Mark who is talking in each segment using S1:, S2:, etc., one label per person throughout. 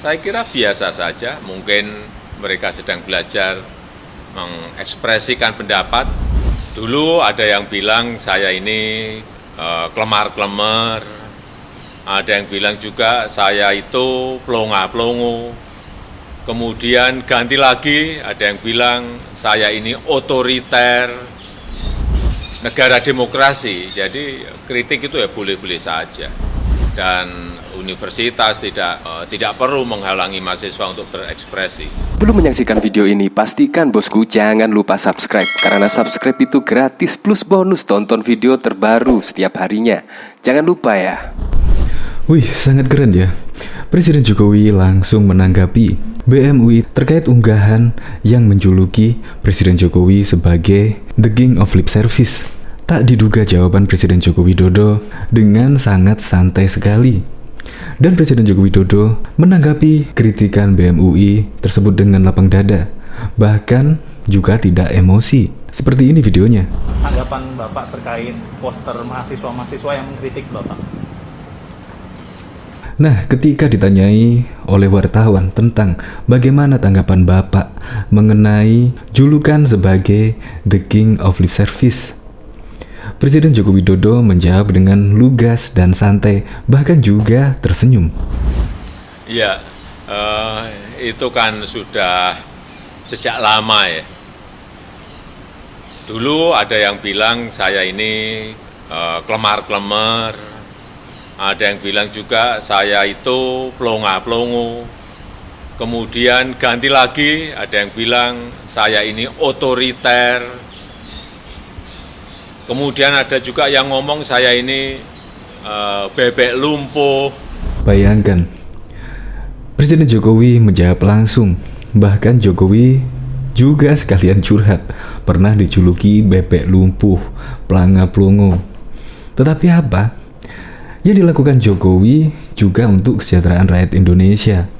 S1: Saya kira biasa saja, mungkin mereka sedang belajar mengekspresikan pendapat. Dulu ada yang bilang saya ini kelemar-kelemar, ada yang bilang juga saya itu pelongo-pelongo. Kemudian ganti lagi, ada yang bilang saya ini otoriter, negara demokrasi. Jadi kritik itu ya boleh-boleh saja. Dan universitas tidak perlu menghalangi mahasiswa untuk berekspresi.
S2: Belum menyaksikan video ini, pastikan bosku jangan lupa subscribe. Karena subscribe itu gratis plus bonus tonton video terbaru setiap harinya. Jangan lupa ya.
S3: Wih, sangat keren ya. Presiden Jokowi langsung menanggapi BEM UI terkait unggahan yang menjuluki Presiden Jokowi sebagai The King of Lip Service. Tak diduga jawaban Presiden Joko Widodo dengan sangat santai sekali. Dan Presiden Joko Widodo menanggapi kritikan BEM UI tersebut dengan lapang dada, bahkan juga tidak emosi. Seperti ini videonya.
S4: Tanggapan Bapak terkait poster mahasiswa-mahasiswa yang mengkritik Bapak?
S3: Nah, ketika ditanyai oleh wartawan tentang bagaimana tanggapan Bapak mengenai julukan sebagai The King of Lip Service, Presiden Joko Widodo menjawab dengan lugas dan santai, bahkan juga tersenyum.
S1: Ya, itu kan sudah sejak lama ya. Dulu ada yang bilang saya ini kelemar-kelemar, ada yang bilang juga saya itu pelongo-pelongo. Kemudian ganti lagi, ada yang bilang saya ini otoriter. Kemudian ada juga yang ngomong saya ini bebek lumpuh.
S3: Bayangkan, Presiden Jokowi menjawab langsung. Bahkan Jokowi juga sekalian curhat, pernah dijuluki bebek lumpuh, pelanga-pelongo. Tetapi apa yang dilakukan Jokowi juga untuk kesejahteraan rakyat Indonesia?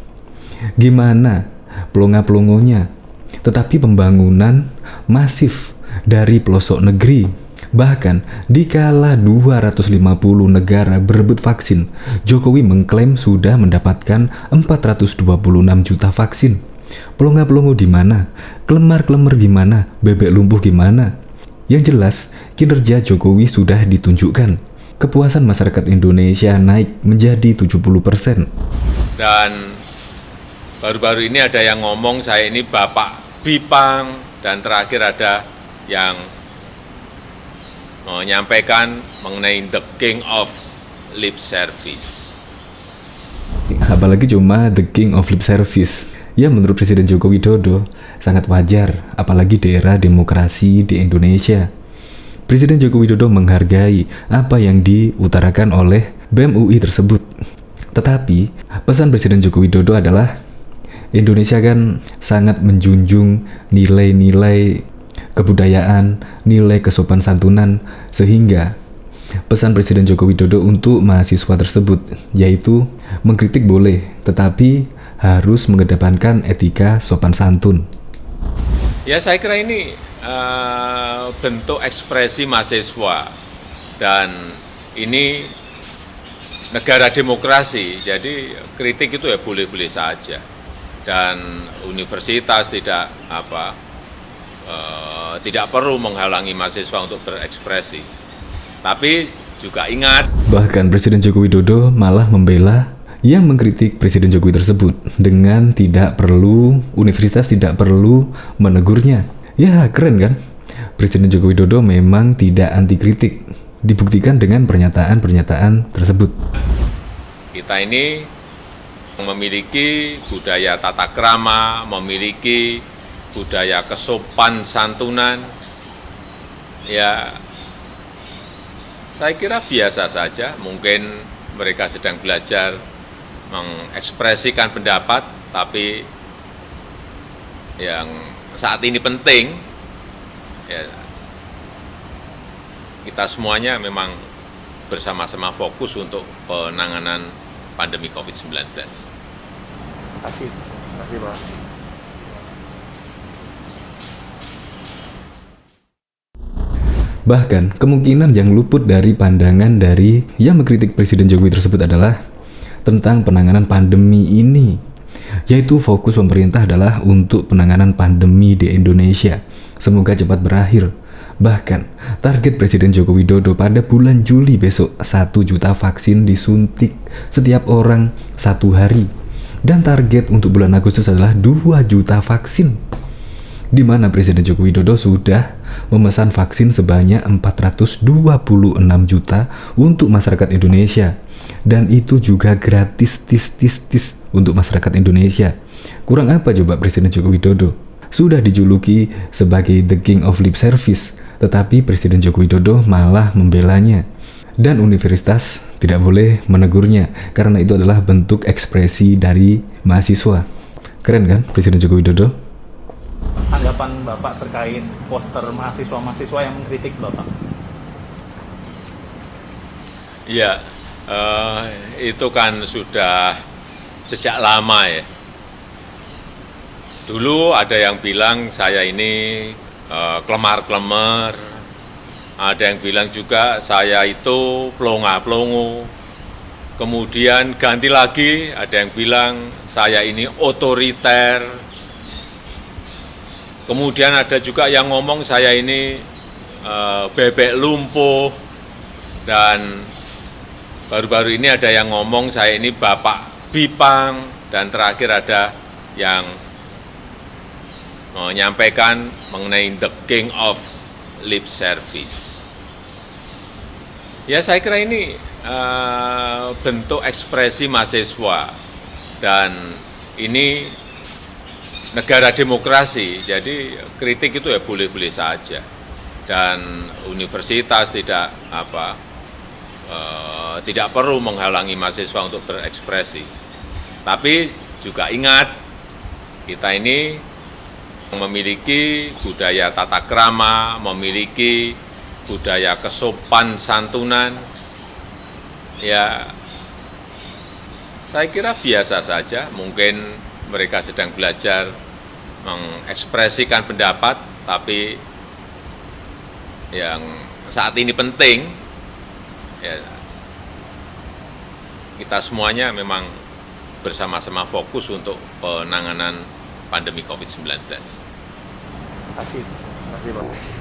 S3: Gimana pelonga-pelongonya? Tetapi pembangunan masif dari pelosok negeri. Bahkan dikala 250 negara berebut vaksin, Jokowi mengklaim sudah mendapatkan 426 juta vaksin. Pelongo-pelongo di mana? Kelemar-kelemar gimana? Bebek lumpuh gimana? Yang jelas, kinerja Jokowi sudah ditunjukkan. Kepuasan masyarakat Indonesia naik menjadi 70%.
S1: Dan baru-baru ini ada yang ngomong saya ini Bapak Bipang, dan terakhir ada yang menyampaikan mengenai The King of Lip Service.
S3: Apalagi cuma The King of Lip Service. Ya, menurut Presiden Joko Widodo sangat wajar, apalagi di era demokrasi di Indonesia. Presiden Joko Widodo menghargai apa yang diutarakan oleh BEM UI tersebut. Tetapi pesan Presiden Joko Widodo adalah Indonesia kan sangat menjunjung nilai-nilai kebudayaan, nilai kesopan santunan, sehingga pesan Presiden Joko Widodo untuk mahasiswa tersebut yaitu mengkritik boleh, tetapi harus mengedepankan etika sopan santun.
S1: Ya, saya kira ini bentuk ekspresi mahasiswa, dan ini negara demokrasi, jadi kritik itu ya boleh-boleh saja. Dan universitas tidak perlu menghalangi mahasiswa untuk berekspresi. Tapi juga ingat,
S3: bahkan Presiden Joko Widodo malah membela yang mengkritik Presiden Jokowi tersebut dengan universitas tidak perlu menegurnya. Ya, keren kan? Presiden Joko Widodo memang tidak anti kritik, dibuktikan dengan pernyataan-pernyataan tersebut.
S1: kita ini memiliki budaya tata krama, memiliki budaya kesopan santunan, ya saya kira biasa saja. Mungkin mereka sedang belajar mengekspresikan pendapat, tapi yang saat ini penting, ya kita semuanya memang bersama-sama fokus untuk penanganan pandemi COVID-19.
S4: Terima kasih Pak.
S3: Bahkan kemungkinan yang luput dari pandangan dari yang mengkritik Presiden Jokowi tersebut adalah tentang penanganan pandemi ini. yaitu fokus pemerintah adalah untuk penanganan pandemi di Indonesia. Semoga cepat berakhir. Bahkan, target Presiden Joko Widodo pada bulan Juli besok 1 juta vaksin disuntik setiap orang 1 hari. Dan target untuk bulan Agustus adalah 2 juta vaksin, di mana Presiden Joko Widodo sudah memesan vaksin sebanyak 426 juta untuk masyarakat Indonesia. Dan itu juga gratis untuk masyarakat Indonesia. Kurang apa coba Presiden Joko Widodo? Sudah dijuluki sebagai the king of lip service, tetapi Presiden Joko Widodo malah membelanya. Dan universitas tidak boleh menegurnya karena itu adalah bentuk ekspresi dari mahasiswa. Keren kan Presiden Joko Widodo?
S4: Tanggapan Bapak terkait poster mahasiswa-mahasiswa yang mengkritik Bapak?
S1: Ya, itu kan sudah sejak lama ya. Dulu ada yang bilang saya ini kelemar-kelemar, ada yang bilang juga saya itu pelongo-pelongo. Kemudian ganti lagi, ada yang bilang saya ini otoriter. Kemudian ada juga yang ngomong saya ini bebek lumpuh. Dan baru-baru ini ada yang ngomong saya ini bapak bipang. Dan terakhir ada yang menyampaikan mengenai the king of lip service. Ya saya kira ini bentuk ekspresi mahasiswa dan ini negara demokrasi, jadi kritik itu ya boleh-boleh saja dan universitas tidak tidak perlu menghalangi mahasiswa untuk berekspresi. Tapi juga ingat kita ini memiliki budaya tata krama, memiliki budaya kesopan santunan, ya saya kira biasa saja. Mungkin mereka sedang belajar mengekspresikan pendapat, tapi yang saat ini penting, ya kita semuanya memang bersama-sama fokus untuk penanganan pandemi COVID-19.
S4: Terima kasih Pak.